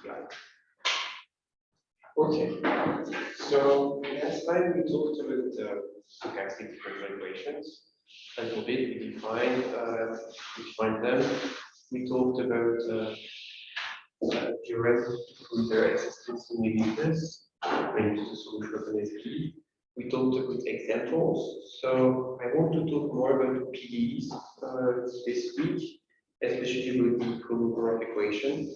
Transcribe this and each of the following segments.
Yeah. Okay, so last time we talked about stochastic differential equations. A little bit, we defined them. We talked about theoretical their existence in uniqueness when to the solution of an SDE. We talked about examples. So I want to talk more about PDEs this week, especially with the Kolmogorov equation.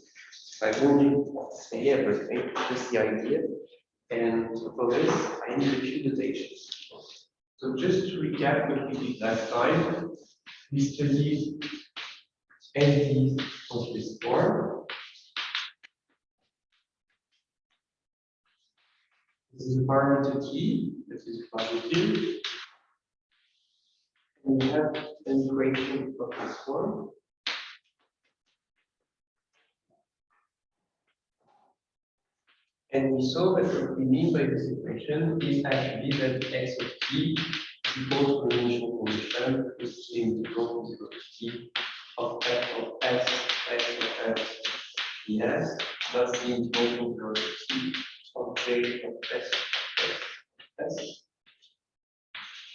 I won't say everything, just the idea. And for this, I need a few notations. So just to recap what we did last time, we studied SDEs of this form. This is a parameter t, this is positive. And we have an equation of this form. And we saw that what we mean by this equation is actually that x of t is equal to the initial condition, which is the integral from 0 to t of f of s, x of s, ds, plus the integral from 0 to t of j of s, s,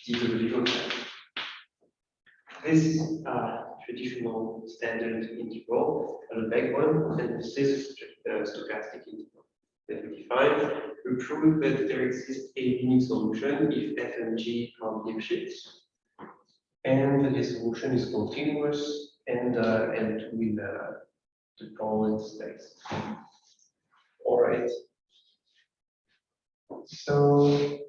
d to the legal term. This is a traditional standard integral, a big one, and this is a stochastic integral that we define. We prove that there exists a unique solution if f and g are dipshits, and that the solution is continuous and L2 in the problem space. All right. So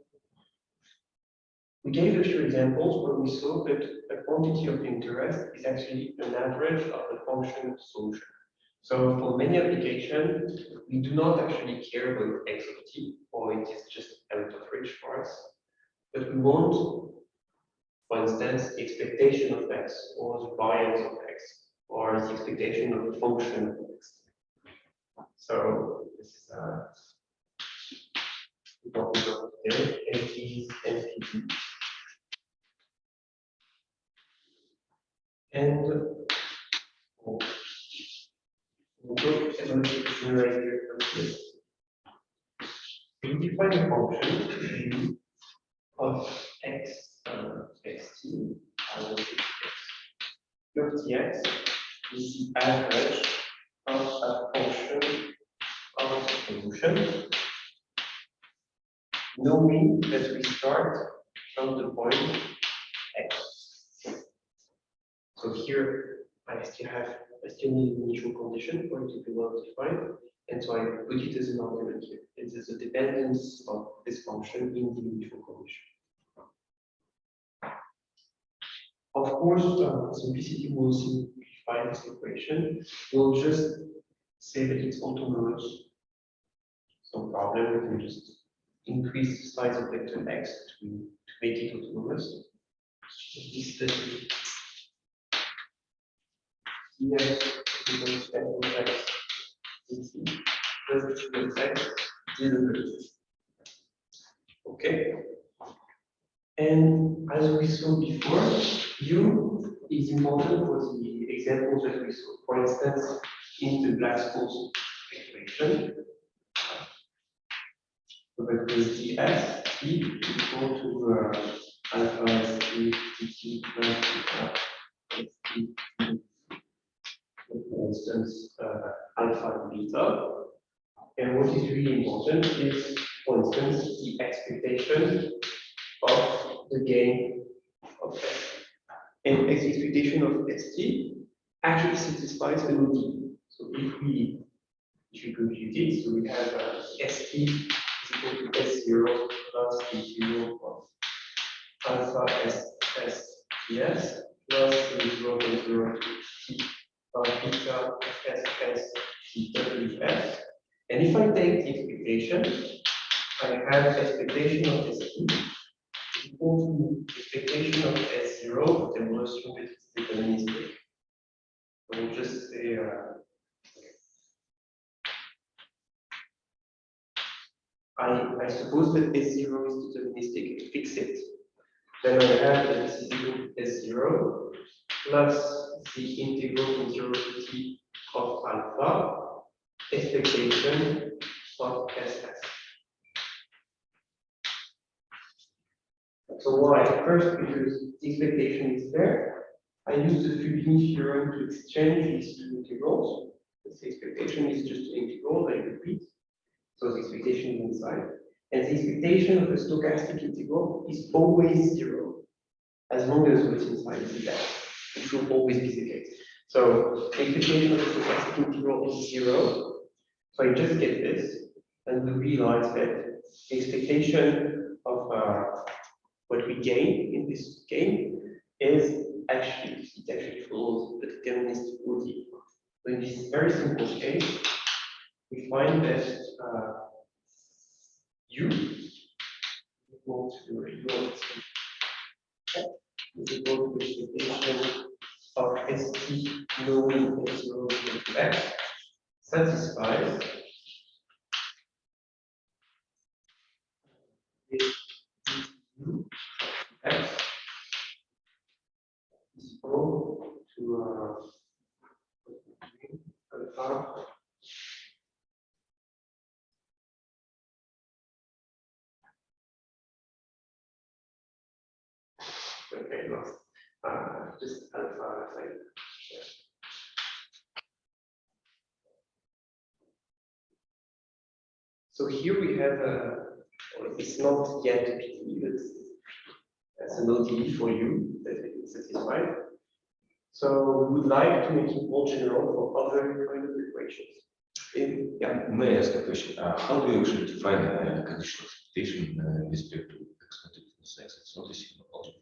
we gave a few examples where we saw that a quantity of interest is actually an average of the function solution. So for many applications, we do not actually care about x of t, or it is just out of reach for us. But we want, for instance, the expectation of x, or the variance of x, or the expectation of the function of x. So this is what we got here, SDEs and PDEs. And we'll go to the generator of this. We define a function of x, xt, of tx is the average of a function of the solution, knowing that we start from the point x. So here I still need an initial condition for it to be well defined, and so I put it as an argument here. It is a dependence of this function in the initial condition. Of course, simplicity will simplify this equation. We'll just say that it's autonomous. No problem, we can just increase the size of vector x to make it autonomous. This doesn't. Yes, because f of x is plus g of x derivative. Okay. And as we saw before, u is important for the examples that we saw. For instance, in the Black-Scholes equation, so that was ds t equal to alpha st dt plus xt, for instance, alpha and beta. And what is really important is, for instance, the expectation of the gain of x. And expectation of st actually satisfies an ODE. So if we compute it, so we have st is equal to s0 plus d0 of alpha s ds plus d0 t of beta s dwf. And if I take the expectation, I have expectation of st equal to expectation of S0, then we'll assume that it's deterministic. So we'll just say I suppose that S0 is deterministic, fix it. Then I have that this is equal to S0 plus the integral from 0 to t of alpha expectation of SS. So why? First, because the expectation is there. I use the Fubini theorem to exchange these two integrals. The expectation is just an integral, I repeat. So the expectation is inside. And the expectation of a stochastic integral is always zero, as long as what's inside is there. It will always be the case. So the expectation of a stochastic integral is zero. So I just get this, and we realize that the expectation of what we gain in this game is actually, it actually follows the deterministic ODE. So in this very simple case, we find that U equal to U is equal to the expectation of ST knowing S0 equal to X satisfies this U X is equal to alpha. Okay, lost. Just alpha like yeah. So here we have it's not yet a PDE, but that's an ODE for you that is satisfied. So we would like to make it more general for other kind of equations. Yeah, may I ask a question? How do you actually define a conditional expectation with respect to x not equals x? It's not a signal algebra.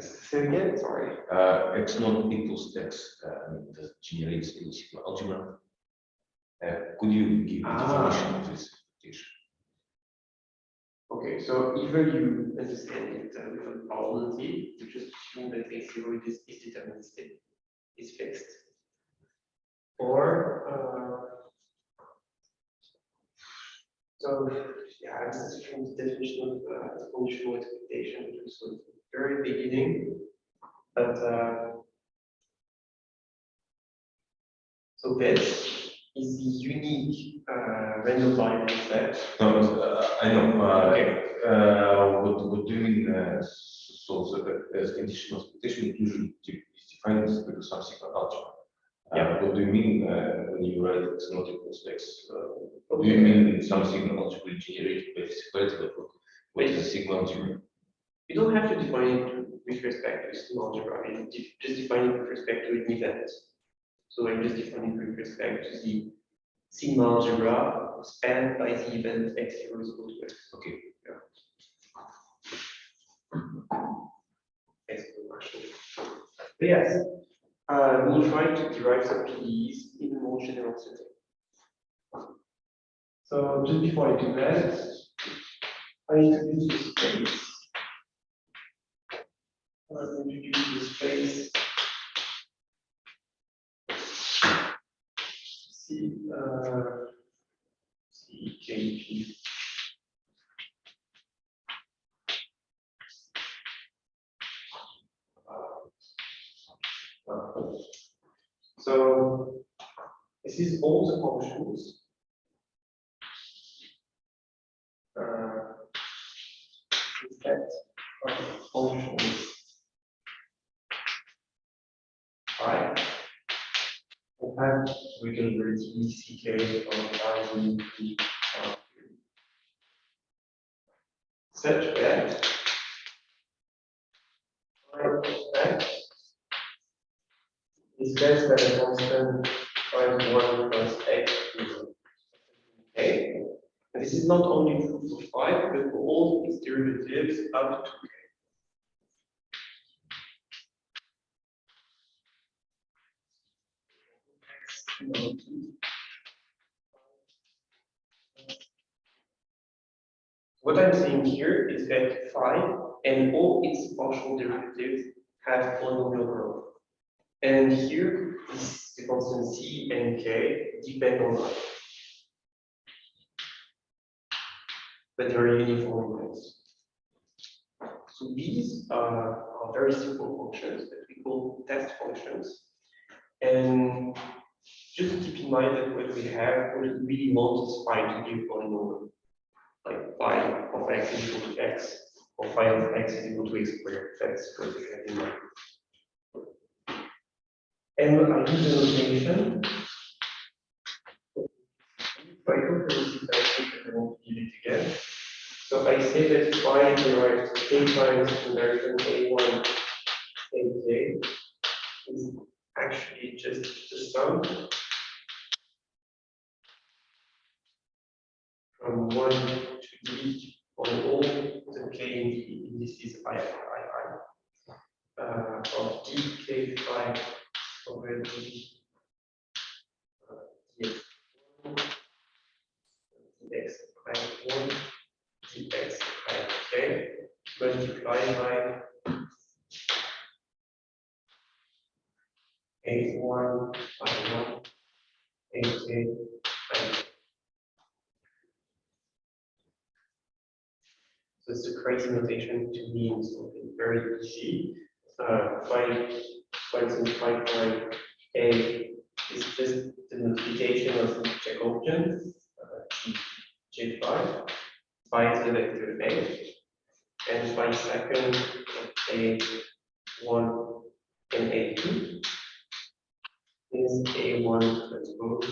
Say again, sorry. X not equals x that generates a signal algebra. Could you give a definition of this expectation? Okay, so either you understand it with a probability, you just assume that x0 is deterministic, is fixed. Or so yeah, this is from the definition of conditional expectation, which was at the very beginning. But so this is the unique random variable set. No, I know. Okay. What do you mean? So as conditional expectation usually is defined as some signal algebra. Yeah. What do you mean when you write x not equals x? Do you mean some signal algebra generated by physicality? What is a signal algebra? You don't have to define it with respect to signal algebra. I mean, just define it with respect to an event. So I just define it with respect to the sigma algebra spanned by the event x0 is equal to x. Okay. Yeah. But yes, we'll try to derive some PDEs in a more general setting. So just before I do that, I introduce the space. Let's introduce the space. CKP. So this is all the functions. Set of functions. Right. And we can reduce CK from I such that x is less than a constant times 1 plus x equals k. And this is not only true for phi, but for all its derivatives up to k. What I'm saying here is that phi and all its partial derivatives have polynomial growth. And here, the constant c and k depend on I. But they are uniform growths. So these are very simple functions that we call test functions. And just keep in mind that what we have, what we really want is phi to be a polynomial. Like phi of x is equal to x, or phi of x is equal to x squared. That's what we have in mind. And I use the notation. If I go to this, I won't give it again. So I say that phi derived k times conversion a1 ak is actually just the sum from 1 to d on all the k indices I of dk phi over d dx dx prime 1 dx prime k multiplied by a1 by 1 ak prime. So it's a crazy notation to mean something very easy. For instance, phi prime a is just the multiplication of the Jacobian J5 by the vector A, and phi second of A1 and A2 is A1 transpose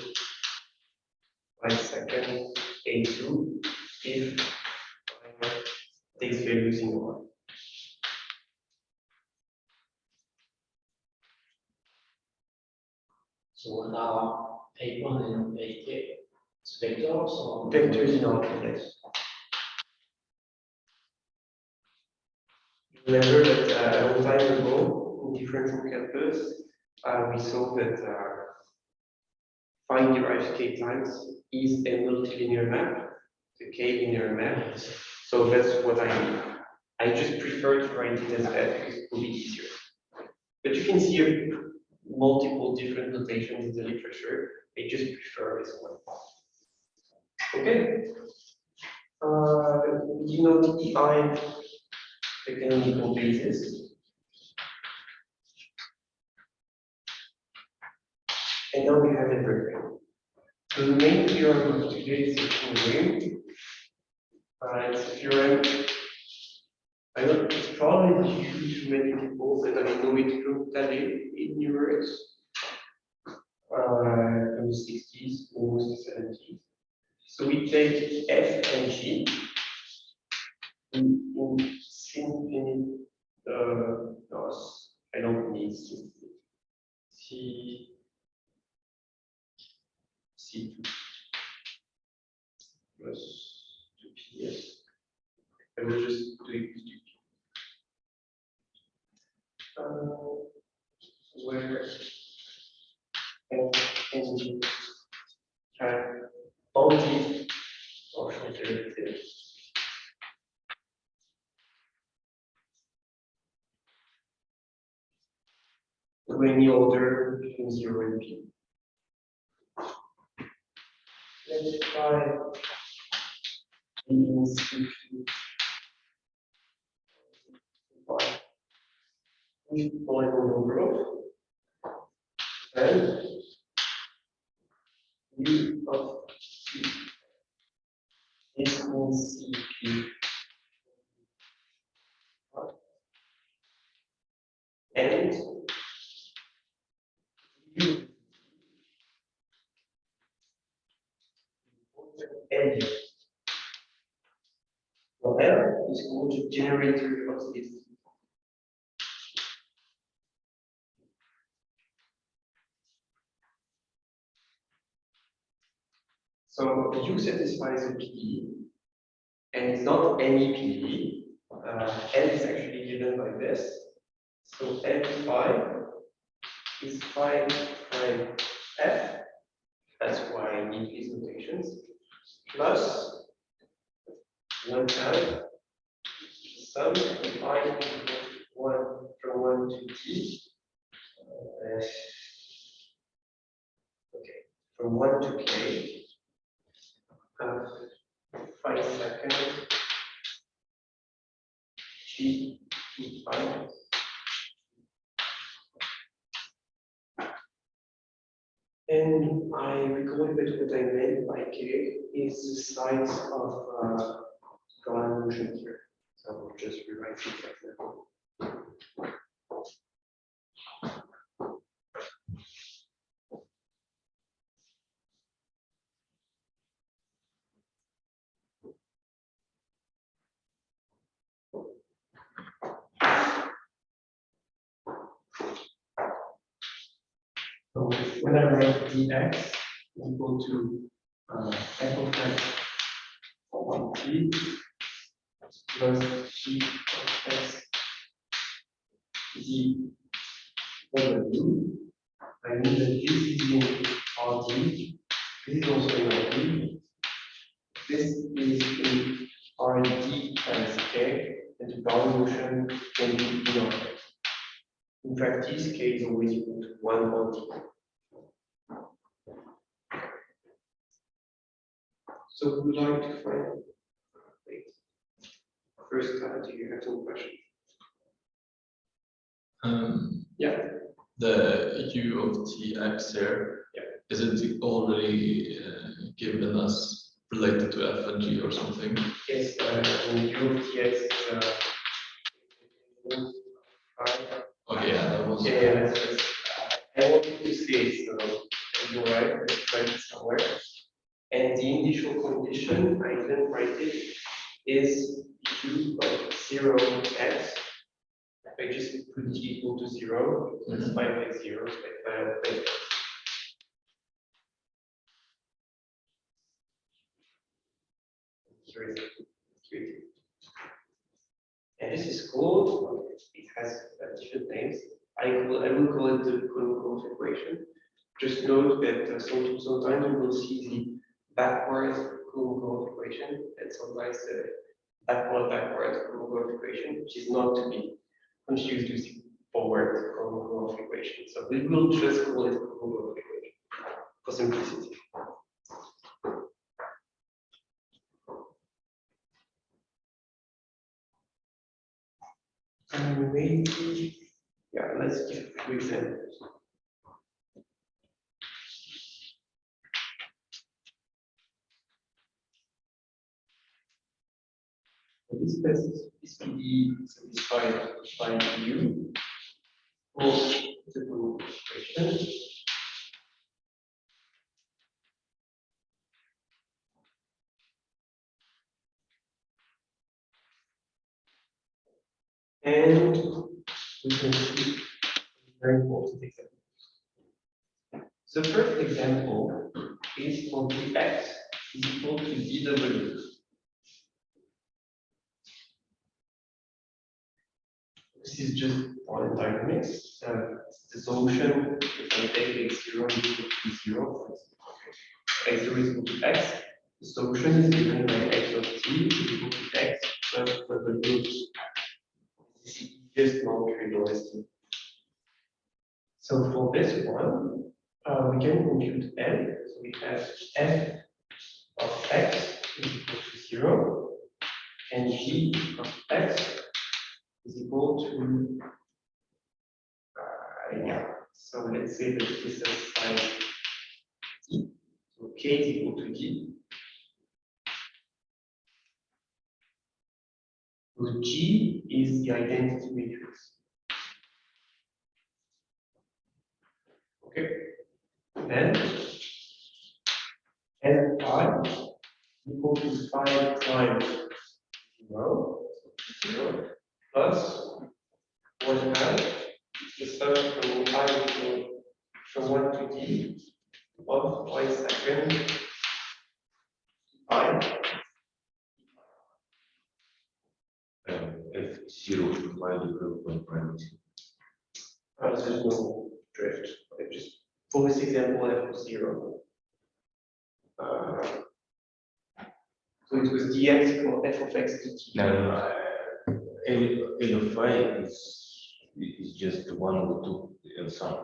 phi second A2 if takes values in one. So what are A1 and AK? It's vectors or Vectors in our case. Remember that a long time ago, in differential calculus, we saw that phi derived k times is a multilinear map, the k linear map. So that's what I just prefer to write it as that because it will be easier. But you can see multiple different notations in the literature. I just prefer this one. Okay. You know TI, the canonical basis. And now we have everything. So the main theorem of today is a theorem. It's a theorem. I know it's probably used to many people, but I know it totally in numerous from the 60s, almost the 70s. So we take F and G in infinite. No, I don't need C. C2 plus 2PS. I will just do it with where F and G have bounded partial derivatives. To any order between 0 and P. Let's try in C2. Polynomial growth and u of p is in CP and u and well, L is called the generator of this. So U satisfies a PDE, and it's not any PDE. L is actually given by this. So F phi is phi prime F. That's why I need these notations. Plus 1 half sum of I equals 1 from 1 to t. Okay, from 1 to k. 5 seconds G T 5. And And I recall that what I meant by K is the size of Golan motion here. So I'll just rewrite it like that. So when I write dx equal to f of x on t plus g of x d w, I mean that this is in RD, this is also in RD, this is in RD times k, and the bound motion can be in RD. In practice, k is always equal to 1 RD. So we would like to find first time, do you have some questions? Yeah. The u of tx here, is it already given as related to f and g or something? Yes, and u of tx is Okay, yeah, that was. yeah, I wanted to say it, so you're right, let's try it somewhere. And the initial condition, I didn't write it, is u of 0x. I just put t equal to 0, it's 5 by 0, it's like 5 by 0. Here it is. And this is cool, it has different names. I will call it the Kolmogorov equation. Just note that sometimes you will see the backward Kolmogorov equation, and sometimes the backward Kolmogorov equation, which is not to be confused with the forward Kolmogorov equation. So we will just call it Kolmogorov equation for simplicity. And maybe, yeah, let's give a few examples. This PDE satisfied by U for the group equation. And we can see very important examples. So first example is for dx is equal to dw. This is just one dynamics. The solution, if I take x0 is equal to 0, x0 is equal to x, the solution is given by x of t is equal to x plus w. This is just non-trivial estimate. So for this one, we can compute m. So we have f of x is equal to 0, and g of x is equal to yeah. So let's say that this is size t. So k is equal to d. So G is the identity matrix. Okay. Then F5 equal to 5 times 0, 0 plus 1 half the sum from 1 to d of 5 seconds 5. F0 to find the group of parameters. There's no drift. I just for this example, F of 0. So it was dx for f of x to t. No, A of phi is just the one with two and sum.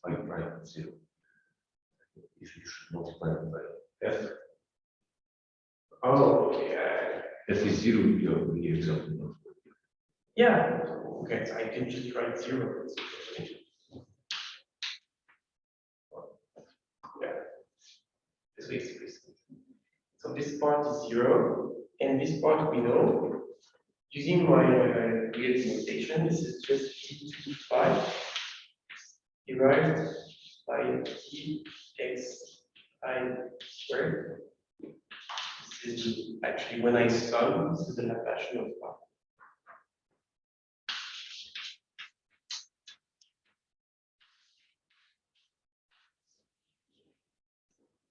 5 prime 0. If you should multiply it by f. Oh, yeah. F is 0, you're example. Yeah. Okay, so I can just write 0. this way explicit. So this part is 0, and this part we know. Using my weird notation, this is just t5 derived by txi squared. This is actually when I sum, this is the Laplacian of phi.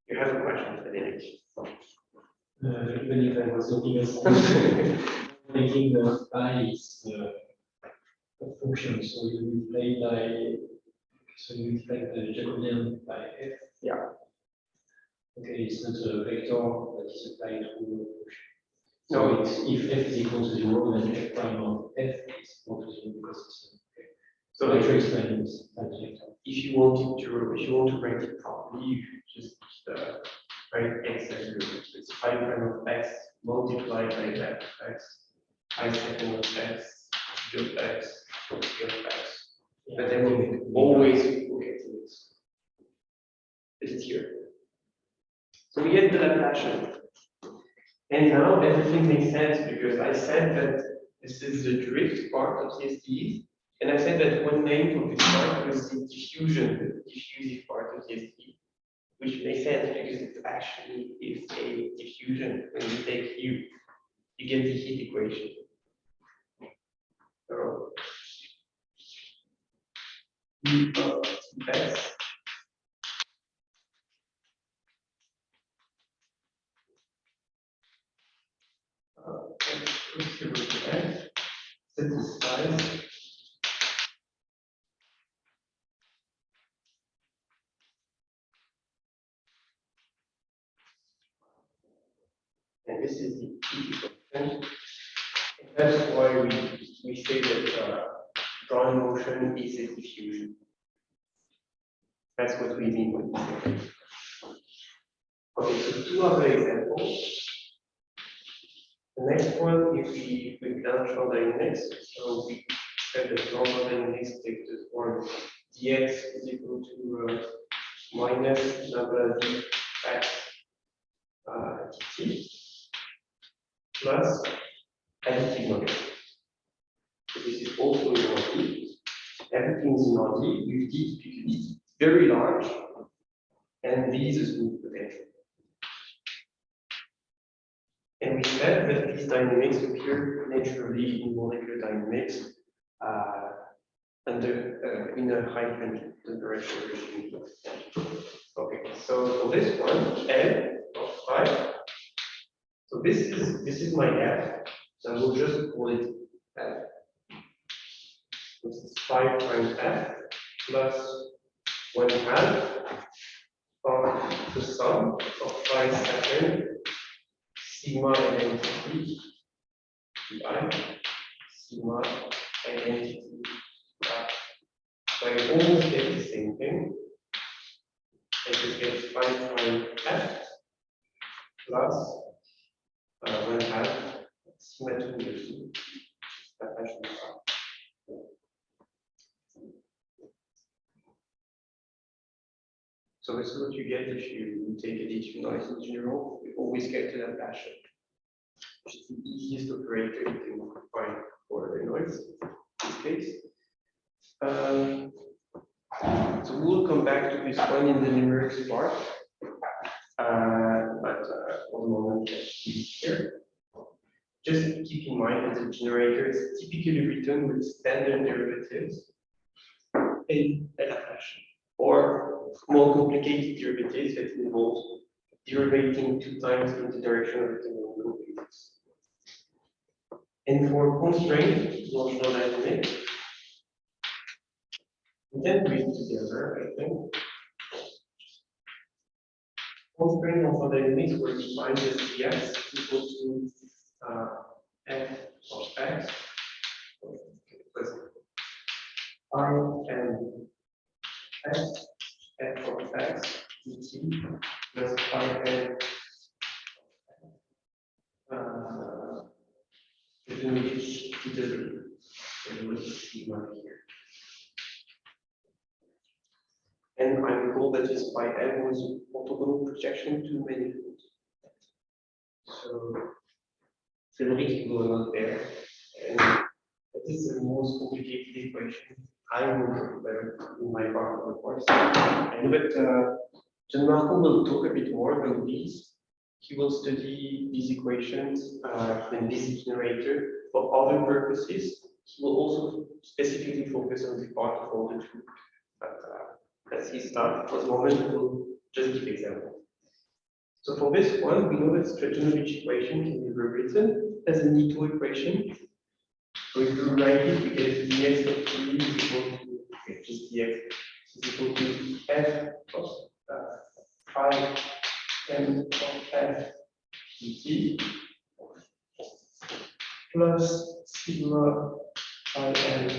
You have a question, Frederic? Even if I was looking at making the phi is a function, so you reflect the Jacobian by f. Yeah. Okay, it's not a vector that is applied to a function. So No. it's, if f is equal to 0, then f prime of f is equal to 0 because it's okay. So I try to explain this as vector. If you want to write it properly, you should just write x as 0. So it's phi prime of x multiplied by left of x, I second of x, g of x, g of x. But then we always okay to this. This is here. So we get the Laplacian. And now everything makes sense because I said that this is the drift part of the SDEs. And I said that one name for this part was the diffusion, the diffusive part of the SDE, which makes sense because it actually is a diffusion. When you take U, you get the heat equation. So, U of Tx satisfies and this is the heat equation. That's why we say that drawing motion is a diffusion. That's what we mean when we say that. Okay, so two other examples. The next one, if we financial dynamics, so we said that normal dynamics takes the form dx is equal to minus lambda d x dt plus additive motion. So this is also in RD. Everything is in RD with d typically very large, and v is a smooth potential. And we said that these dynamics appear naturally in molecular dynamics in a high temperature regime. Okay, so for this one, L of 5. So this is my F. So we'll just call it F. This is 5 times F plus 1/2 of the sum of 5 second sigma identity I, sigma identity I. So I almost get the same thing. I just get 5 times F plus 1/2 sigma 2 So this is what you get if you take a D2 noise in general. You always get to that fashion, which is the easiest operator you can find for the noise in this case. So we'll come back to this one in the numerics part, but for the moment, let's leave it here. Just keep in mind that the generator is typically written with standard derivatives in a fashion, or more complicated derivatives that involve derivating 2 times in the direction of the tangent basis. And for constraint notional dynamics, we can read together, I think. Constraint notional dynamics were defined as Dx equal to f of x plus I and x f of x dt plus I and which sigma here. And I recall that this phi m was orthogonal projection to manifolds. So Frederic will go not there, and that is the most complicated equation I will talk about in my part of the course. And but Gianmarco will talk a bit more about these. He will study these equations and this generator for other purposes. He will also specifically focus on the particle of the two. But that's his stuff. For the moment, we'll just give examples. So for this one, we know that Stratonovich equation can be rewritten as an E2 equation. So if we write it, we get dx of t is equal to just dx is equal to f of phi m of f dt plus sigma phi m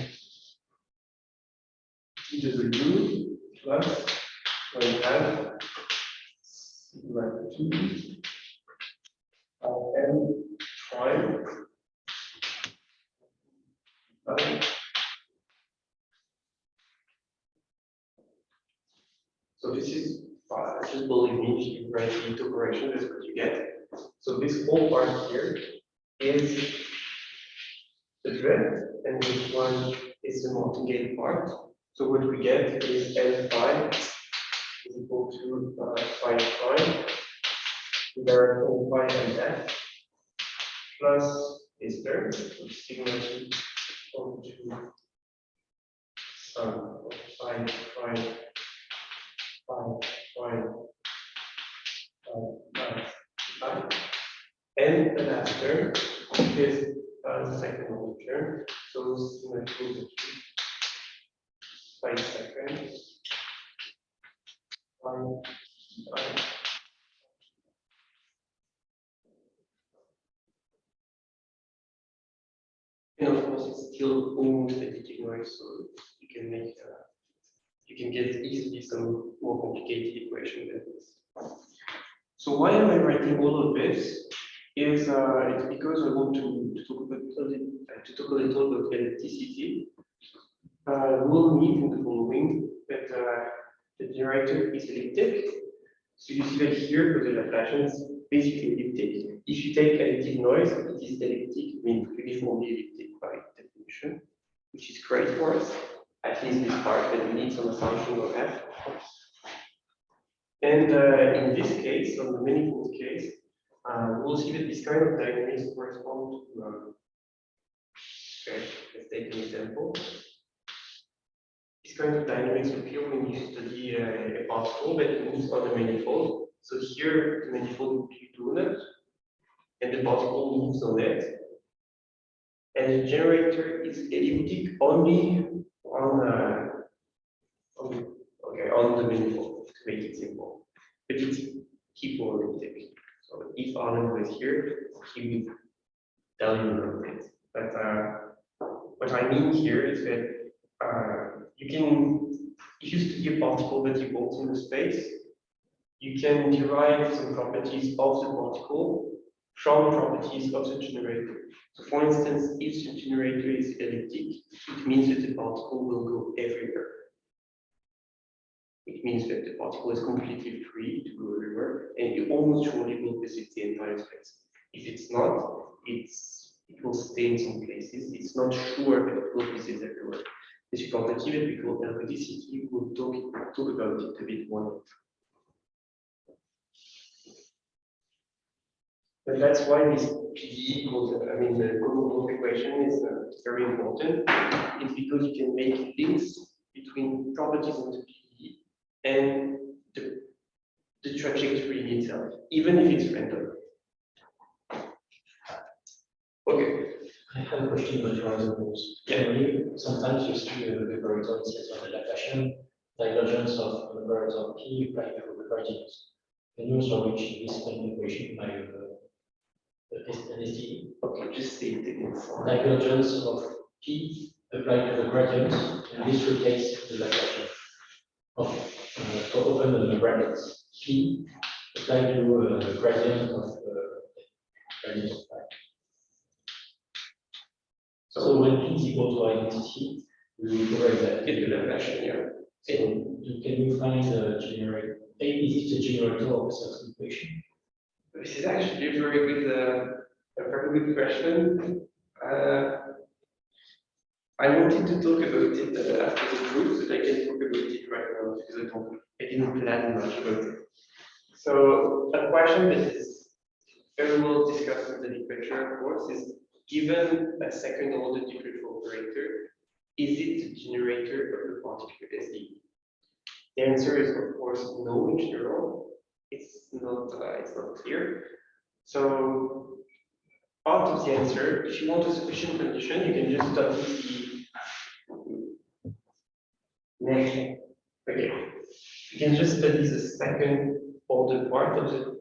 dw plus 1/2 sigma t phi m prime. So this is just believe me, if you write the into operation, that's what you get. So this whole part here is the drift, and this one is the martingale part. So what we get is L phi is equal to phi prime, therefore phi and f plus this term, so sigma t over to sum of phi prime. And the last term is the second order term. So sigma equals to 5 seconds. And of course, it's still almost static noise, so you can make you can get easily some more complicated equation than this. So why am I writing all of this? Is it's because I want to talk a little about elasticity. We'll need in the following that the generator is elliptic. So you see that here for the Laplacian is basically elliptic. If you take additive noise, it is elliptic, means uniformly elliptic by definition, which is great for us. At least this part, but we need some assumption of f. And in this case, on the manifold case, we'll see that this kind of dynamics correspond to. Okay, let's take an example. This kind of dynamics appear when you study a particle that moves on the manifold. So here, the manifold will be donut, and the particle moves on it. And the generator is elliptic only on the manifold, to make it simple. But it's hypoelliptic. So if Arlen was here, he would tell you about it. But what I mean here is that you can, if you study a particle that evolves in the space, you can derive some properties of the particle from properties of the generator. So for instance, if the generator is elliptic, it means that the particle will go everywhere. It means that the particle is completely free to go everywhere, and you almost surely will visit the entire space. If it's not, it will stay in some places. It's not sure that it will visit everywhere. This property that we call ergodicity, we'll talk about it a bit more. But that's why this PDE the Kolmogorov equation is very important. It's because you can make links between properties of the PDE and the trajectory in itself, even if it's random. Okay. I have a question about your examples. Generally, sometimes you see the horizon sets of the Laplacian divergence of the horizon P applied to the gradients. Can you also reach this kind of equation by an SDE? Okay, just say it again. Divergence of P applied to the gradients, and this replaces the Laplacian. So open the brackets. P applied to the gradient of gradient of phi. So when P is equal to identity, we will correct that. Get to the Laplacian, yeah. So can you find the Is it a generator of a certain equation? This is actually a very good question. I wanted to talk about it after the proof, but I can talk about it right now because I didn't plan much about it. So a question that is very well discussed in the literature, of course, is given a second order differential operator, is it the generator of the particular SDE? The answer is, of course, no in general. It's not clear. So part of the answer, if you want a sufficient condition, you can just study okay. You can just study the second order part of the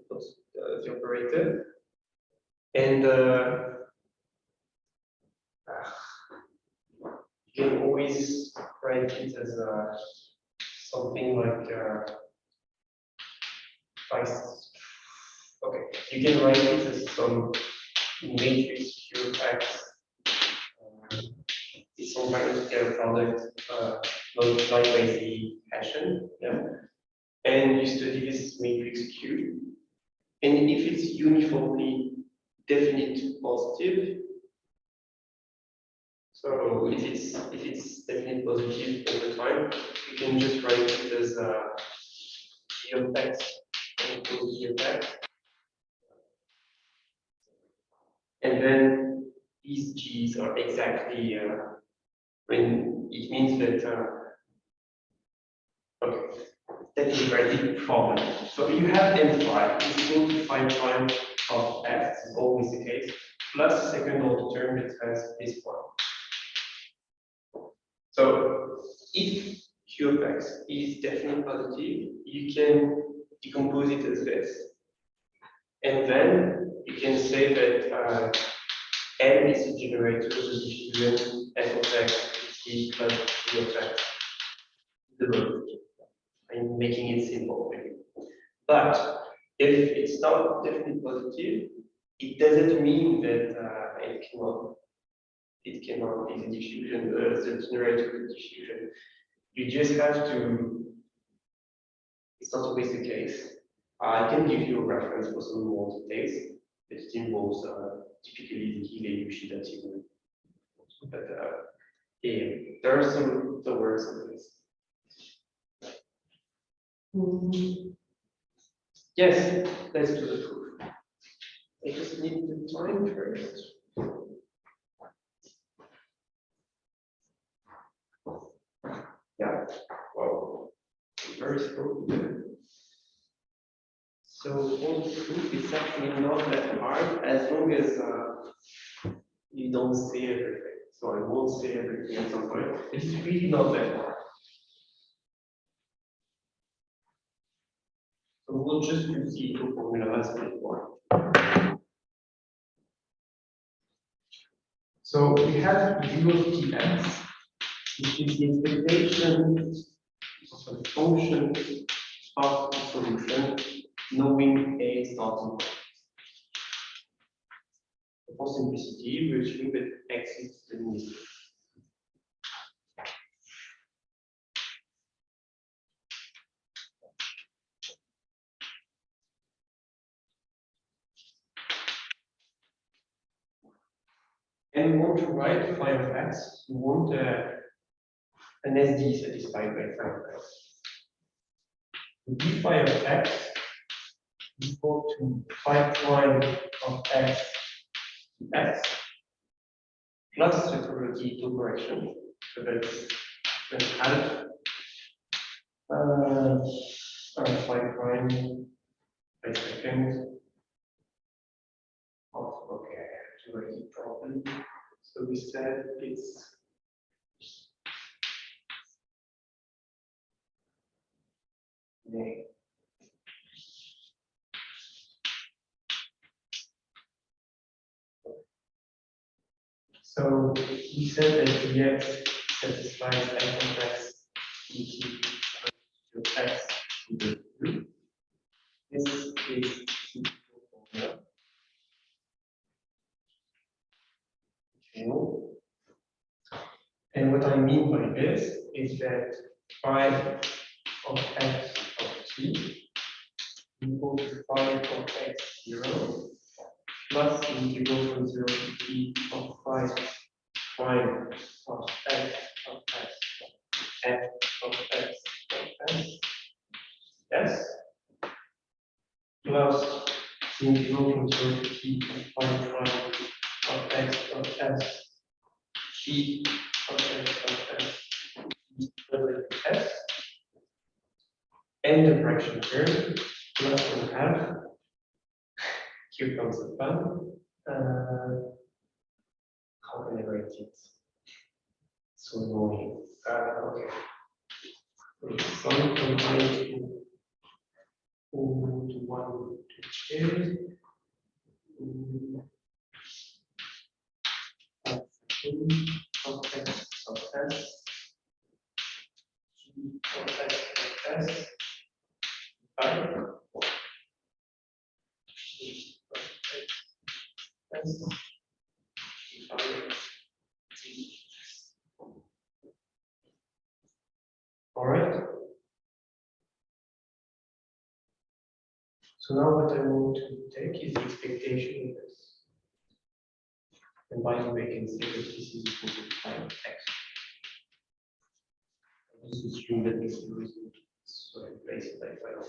operator, and you can always write it as something like okay, you can write it as some matrix Q of X. It's some kind of scalar product multiplied by the Hessian, yeah. And you study this matrix Q. And if it's uniformly definite positive, so if it's definite positive all the time, you can just write it as G of X equals G of X. And then these G's are exactly when it means that okay, that is a very big problem. So you have M5 is equal to phi prime of X, is always the case, plus the second order term that has this one. So if Q of X is definitely positive, you can decompose it as this. And then you can say that M is the generator of the diffusion F of X is plus G of X. The root. I'm making it simple for you. But if it's not definitely positive, it doesn't mean that it cannot be the diffusion, the generator of the diffusion. You just have to, it's not always the case. I can give you a reference for some more details. It involves typically the Hile-Yoshida theorem. But yeah, there are some works on this. Yes, let's do the proof. I just need the time first. Yeah, well, very slow. So all the proof is actually not that hard as long as you don't say everything. So I won't say everything at some point. It's really not that hard. So we'll just use the equal formula as before. So we have U of Tx, which is the expectation of a function of the solution, knowing a starting point. For simplicity, we assume that X is the limit. And we want to write phi of X, we want an SDE satisfied by phi of X. d phi of X equal to phi prime of X X plus the probability to correction. So that's half phi prime by second of, okay, I have to write it properly. So we said it's nay. So we said that dx satisfies f of x equal to x to the root. This is the formula. Okay. And what I mean by this is that phi of x of t equal to phi of x0 plus the integral from 0 to t of phi prime of x of x f of x of s, yes, plus the integral from 0 to t of phi prime of x of s g of x of s s and the fraction term plus 1/2. Here comes the fun. How can I write it? So annoying. Okay. Some combined to 1 to 2. Of x of s. G of x of s. All right. So now what I want to take is the expectation of this. And by the way, I can say that this is equal to phi of x. Just assume that this is reasonable. So I replace it by phi of x.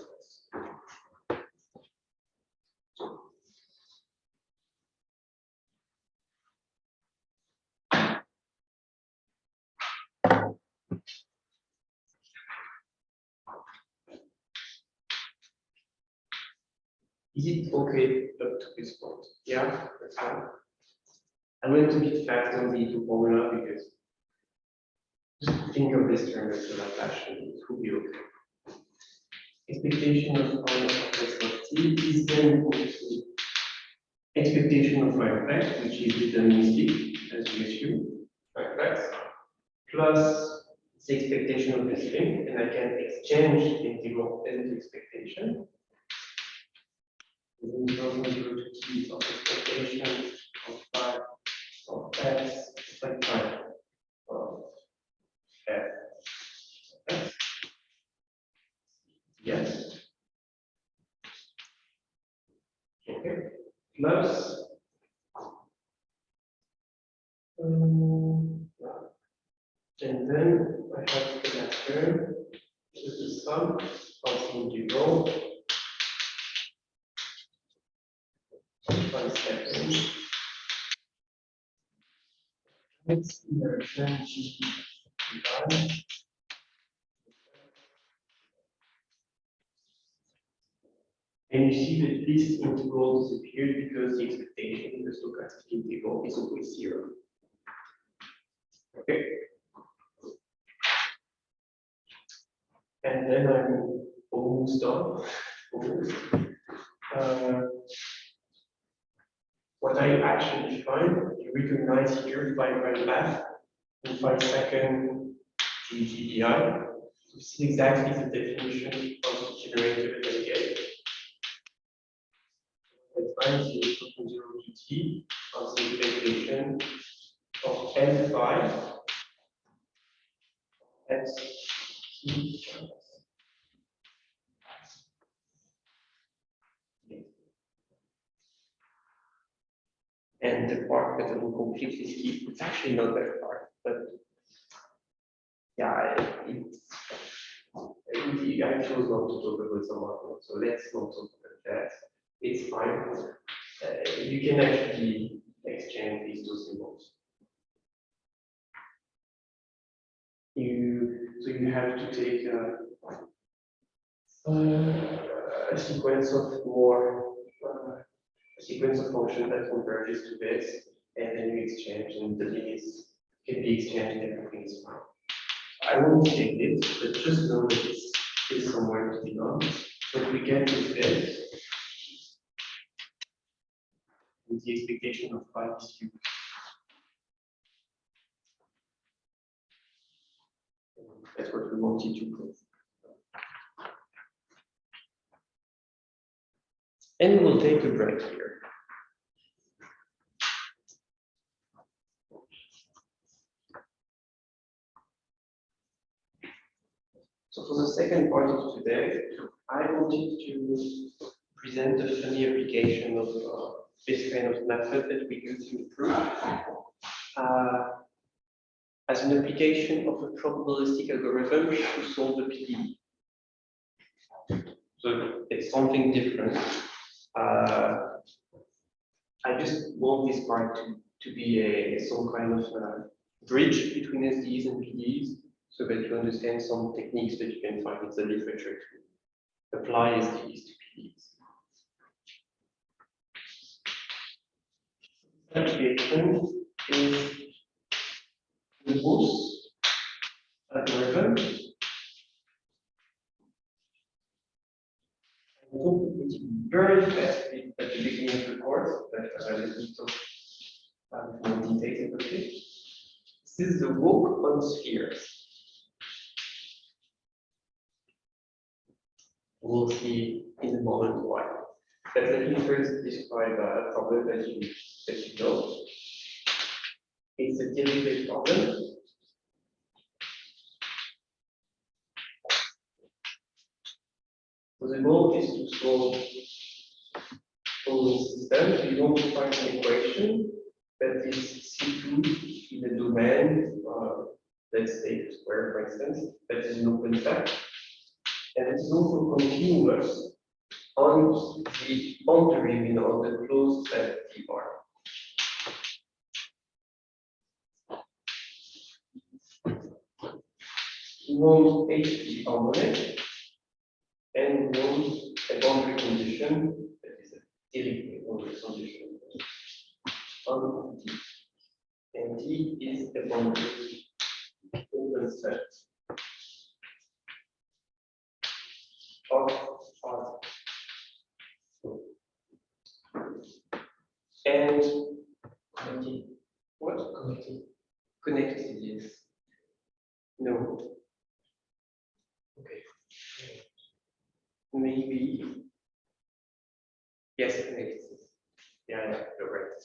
Is it okay up to this point? Yeah, that's fine. I'm going to be fast on the two formula because just think of this term as a Laplacian, it will be okay. Expectation of phi of x of t is then equal to expectation of phi of x, which is deterministic, as you assume, phi of x, plus the expectation of this thing, and I can exchange the integral and the expectation. The integral from 0 to t of expectation of phi of x like phi of f. X. Yes. Okay. Plus and then I have the last term, which is the sum of the integral. 1 second. It's inversion g by. And you see that this integral disappeared because the expectation, the stochastic integral, is always 0. Okay. And then I'm almost done. Almost. What I actually find, you recognize here 5 rand math and 5 second GGBI. You see exactly the definition of the generator that I gave. That's fine, so you from 0 to t of the expectation of N5 x t. And the part that I will completely skip, it's actually not that part, but yeah, I chose not to talk about some other, so let's not talk about that. It's fine. You can actually exchange these two symbols. So you have to take a sequence of a sequence of functions that converges to this, and then you exchange, and the limits can be exchanged, everything is fine. I won't take this, but just know that this is somewhere to be done. What we get is this, with the expectation of phi is u. That's what we wanted to prove. And we'll take a break here. So for the second part of today, I wanted to present a funny application of this kind of method that we use in proof as an application of a probabilistic algorithm to solve a PDE. So it's something different. I just want this part to be some kind of bridge between SDEs and PDEs so that you understand some techniques that you can find in the literature to apply SDEs to PDEs. Application is the Boost algorithm. I'm going to put it very fast at the beginning of the course, but let me talk more details about it. This is the walk on spheres. We'll see in a moment why. But let me first describe a problem that you know. It's a derivative problem. So the goal is to solve a system. You want to find an equation that is C2 in the domain, let's say square, for instance, that is an open set. And it is also continuous on the boundary, on the closed set DR. We want HP harmonic and we want a boundary condition that is a derivative boundary condition on D. And D is a boundary open set of R. And connected. What? Connected. Connected, yes. No. Okay. Maybe. Yes, connected. Yeah, you're right.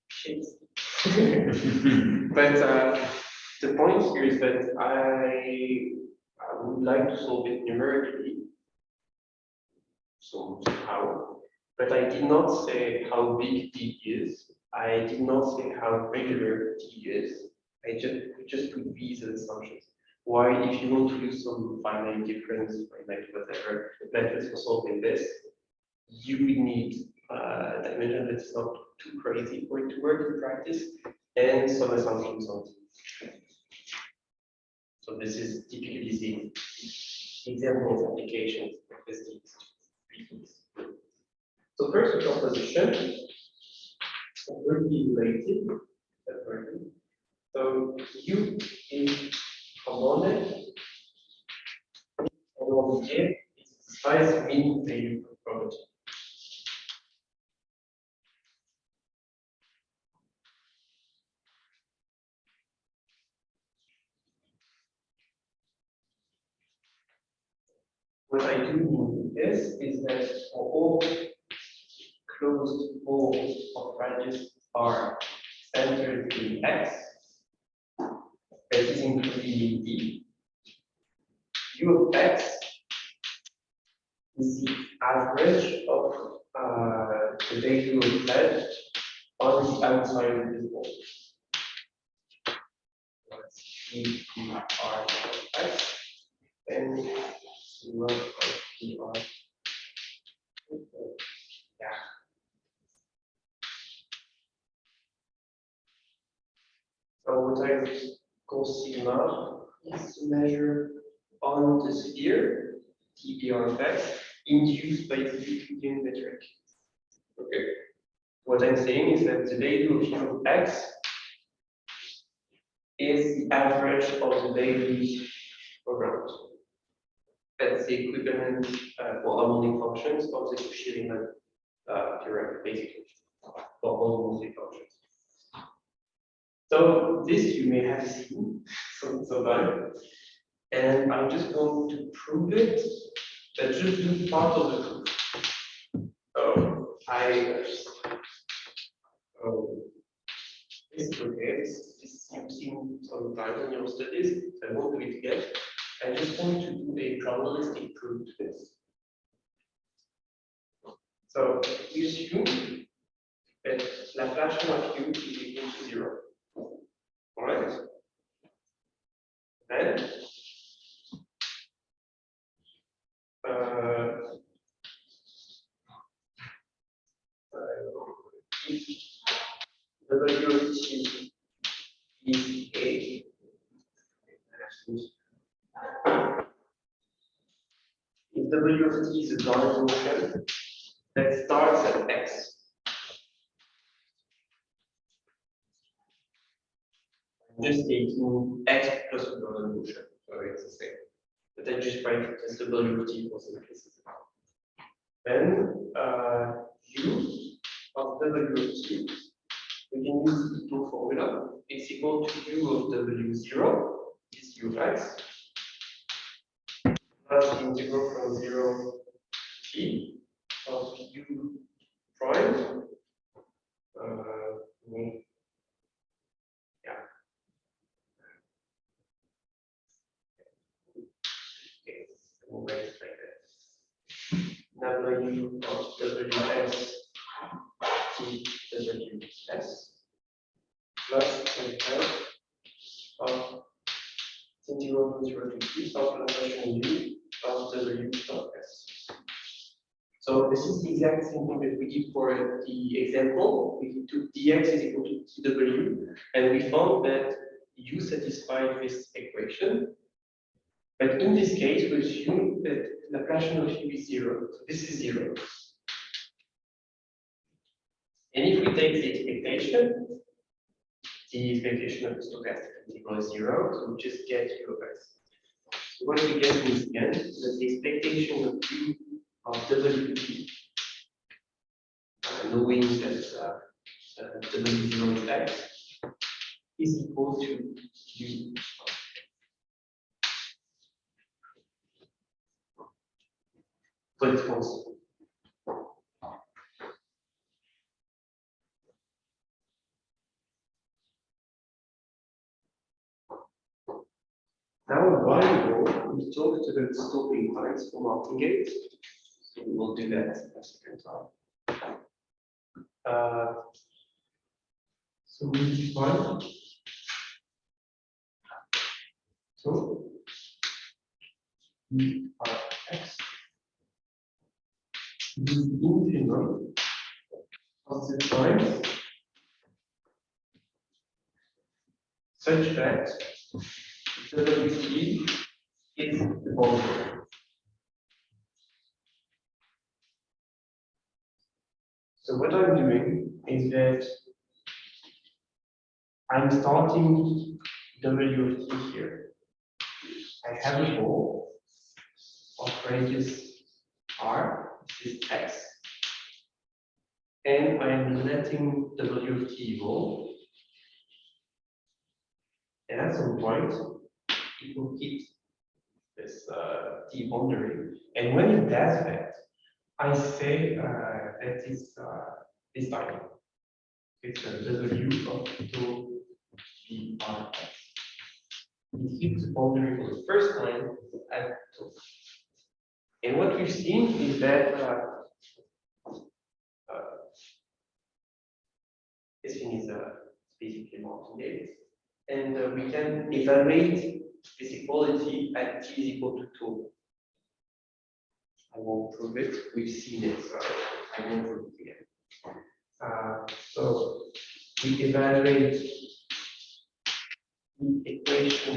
Shit. But the point here is that I would like to solve it numerically somehow, but I did not say how big D is. I did not say how regular D is. I just put these as assumptions. Why, if you want to use some finite difference, finite whatever, methods for solving this, you would need a dimension that's not too crazy for it to work in practice, and some assumptions on D. So this is typically the example of applications of SDEs. So first, the proposition will be related. So U is harmonic, and over here is the size mean value property. What I do mean with this is that for all closed balls of radius R centered in X, that is including D, U of X is the average of the value of Z on the outside of this ball. Let's see R of X and U of PR. Yeah. So what I call sigma is to measure on the sphere TPR of X induced by the Euclidean metric. Okay. What I'm saying is that the value of U of X is the average of the values around. That's the equivalent for harmonic functions of the Cauchy-Riemann theorem, basically, for all harmonic functions. So this you may have seen sometime, and I'm just going to prove it, but just do part of the proof. It's okay. This you've seen sometimes in your studies. I won't do it again. I just want to do a probabilistic proof to this. So we assume that Laplacian of u is equal to 0. All right? Then if W of t is a if W of t is a Dark motion that starts at x, I'm just taking x plus a Dark motion, so it's the same. But I just write it as W of t for simplicity. Then u of W of t, we can use the two formula. It's equal to u of W0 is u of x plus the integral from 0 to t of u prime. Yeah. Okay, we'll write it like that. W of ws t ws plus 25 of integral from 0 to t of Laplacian u of w of s. So this is the exact same thing that we did for the example. We took dx is equal to tw, and we found that u satisfied this equation. But in this case, we assume that Laplacian of u is 0. So this is 0. And if we take the expectation of the stochastic integral is 0, so we just get u of s. So what we get in the end is that the expectation of u of wt, knowing that w0 is x, is equal to u. So it's constant. Now, a while ago, we talked about stopping points for martingale. So we will do that a second time. So we define so we are x the integral of the points such that WT is the boundary. So what I'm doing is that I'm starting W of t here. I have a ball of radius r, this is x, and I'm letting W of t evolve. And at some point, it will hit this t boundary. And when it does that, I say that is this time. It's a W of 2 p r x. It hits the boundary for the first time at 2. And what we've seen is that this thing is basically martingale. And we can evaluate this equality at t is equal to 2. I won't prove it. We've seen it, so I won't prove it again. So we evaluate the equation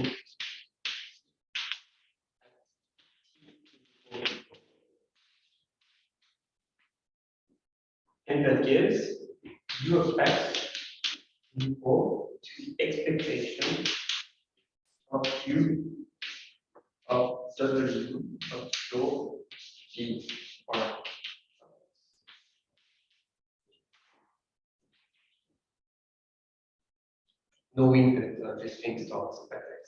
and that gives u of x equal to the expectation of u of w of rho p r. Knowing that this thing starts at x.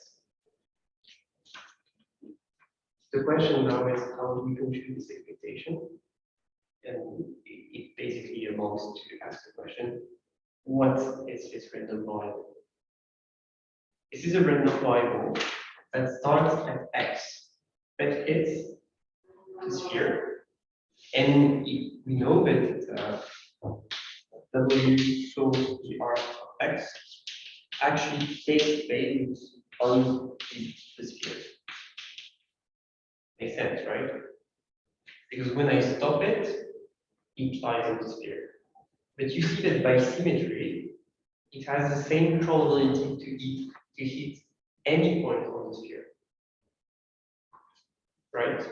The question now is how do we compute this expectation? And it basically amounts to ask the question, what is this random variable? Is this a random variable that starts at X, but it's the sphere. And we know that W, so the arc of X, actually takes values on the sphere. Makes sense, right? Because when I stop it, it lies on the sphere. But you see that by symmetry, it has the same probability to hit any point on the sphere. Right?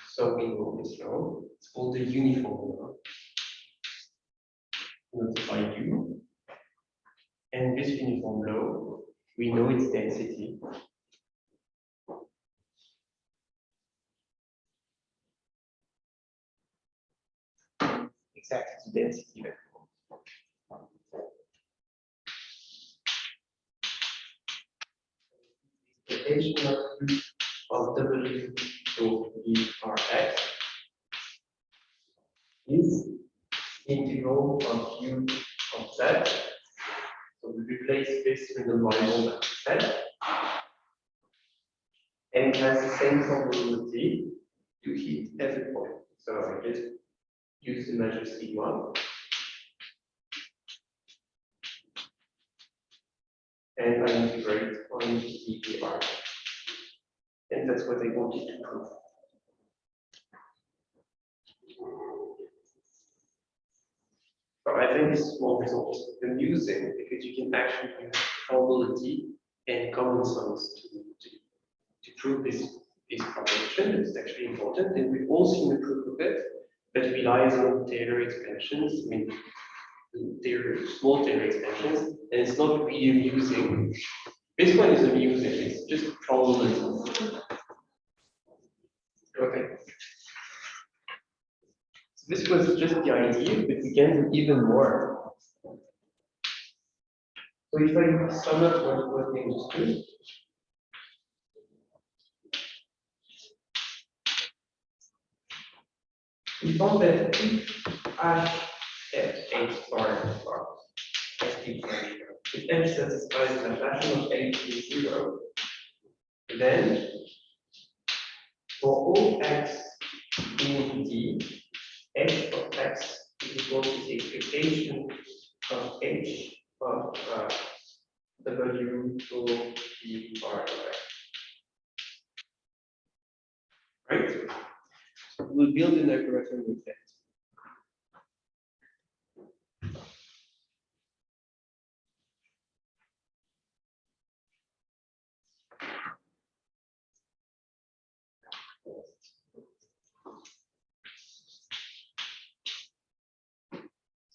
So we know this law. It's called the uniform law. Notify U. And this uniform law, we know its density. Exactly the density vector. Expectation of W to be Rx is integral of U of Z. So we replace this with the variable Z. And it has the same probability to hit every point. So I just use the measure C1. And I integrate on the ER. And that's what I wanted to prove. So I think this small result is amusing because you can actually use probability and common sense to prove this proposition. It's actually important, and we've all seen the proof of it, but it relies on Taylor expansions. I mean, small Taylor expansions, and it's not really amusing. This one is amusing, it's just probability. Okay. So this was just the idea, but we can do even more. So if I sum up what we understood, we found that if H star if M satisfies the Laplacian of H is 0, then for all x in D, H of x is equal to the expectation of H of W to the R of x. Right? We'll build an algorithm with that.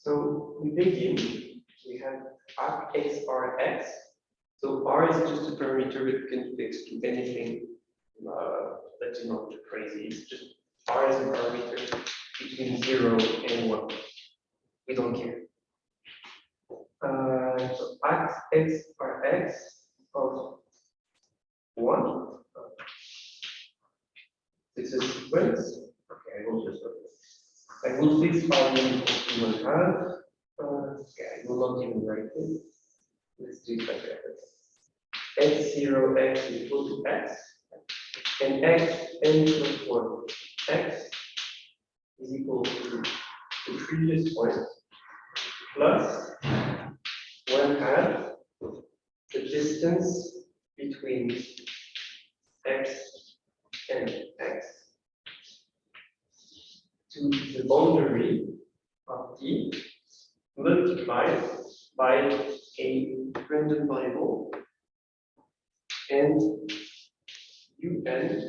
So we begin, we have arc x bar x. So R is just a parameter that can fix to anything that's not too crazy. It's just R is a parameter between 0 and 1. We don't care. So arc x bar x of 1. It's a sequence. Okay, I will just I will fix R equals to 1/2. Okay, I will not even write it. Let's do it like that. X0 x is equal to x, and x n equals 1. X is equal to the previous point plus 1/2 the distance between x and x to the boundary of D multiplied by a random variable, and UN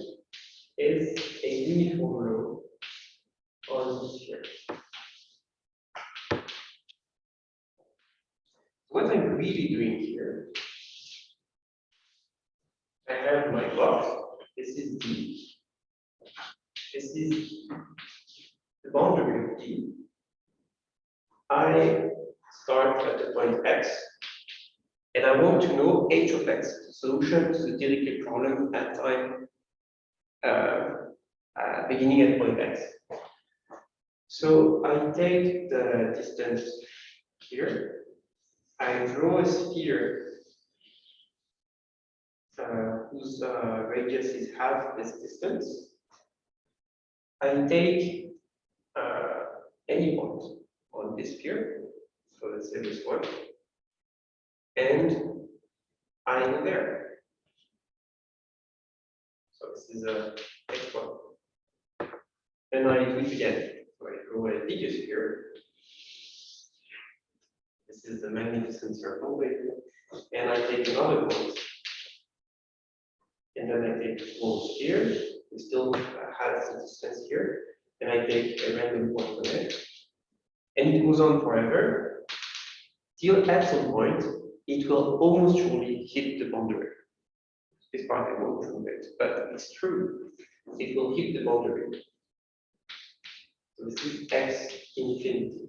is a uniform row on the sphere. What I'm really doing here, I have my box. This is D. This is the boundary of D. I start at the point x, and I want to know h of x, the solution to the Dirichlet problem at time beginning at point x. So I take the distance here, I draw a sphere whose radius is half this distance, I take any point on this sphere, so let's say this one, and I go there. So this is a x1. Then I do it again. So I draw a bigger sphere. This is the magnificent circle, and I take another point. And then I take a small sphere. We still have some distance here. And I take a random point on it. And it goes on forever, till at some point, it will almost surely hit the boundary. This part I won't prove it, but it's true. It will hit the boundary. So this is x infinity.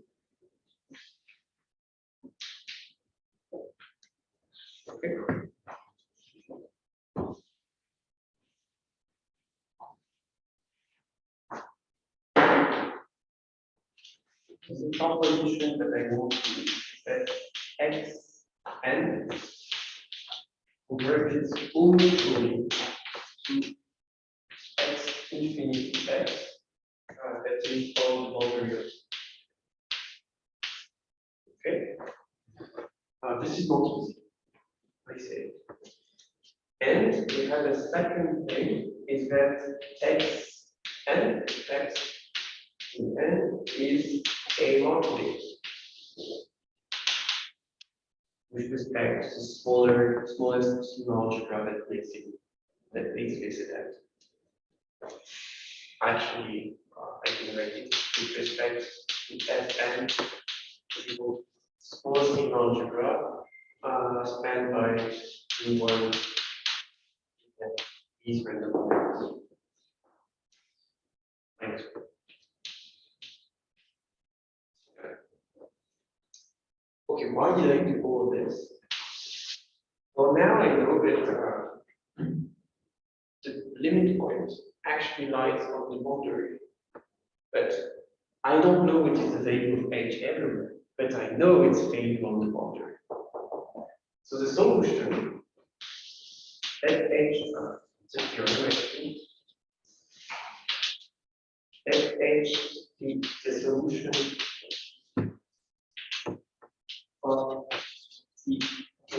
Okay. The proposition that I want to use is that x n converges almost surely to x infinity x. That is on the boundary. Okay. This is not easy, I say. And we have a second thing, is that x n in n is a logit with respect to smallest algebra that makes this event. Actually, I can write it with respect to Fn equal smallest algebra spanned by one these random numbers. Thanks. Okay, why did I do all of this? Well, now I know that the limit point actually lies on the boundary, but I don't know what is the value of h everywhere, but I know it's value on the boundary. So the solution, let h it's a pure question. Let h be the solution of the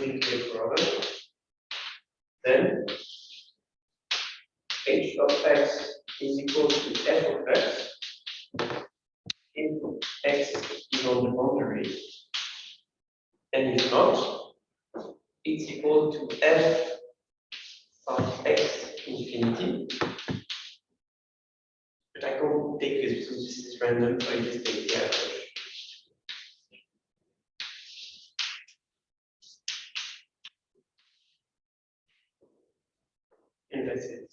integral problem. Then h of x is equal to f of x into x is on the boundary, and if not, it's equal to f of x infinity. But I can't take this because this is random, so I just take the average. And that's it.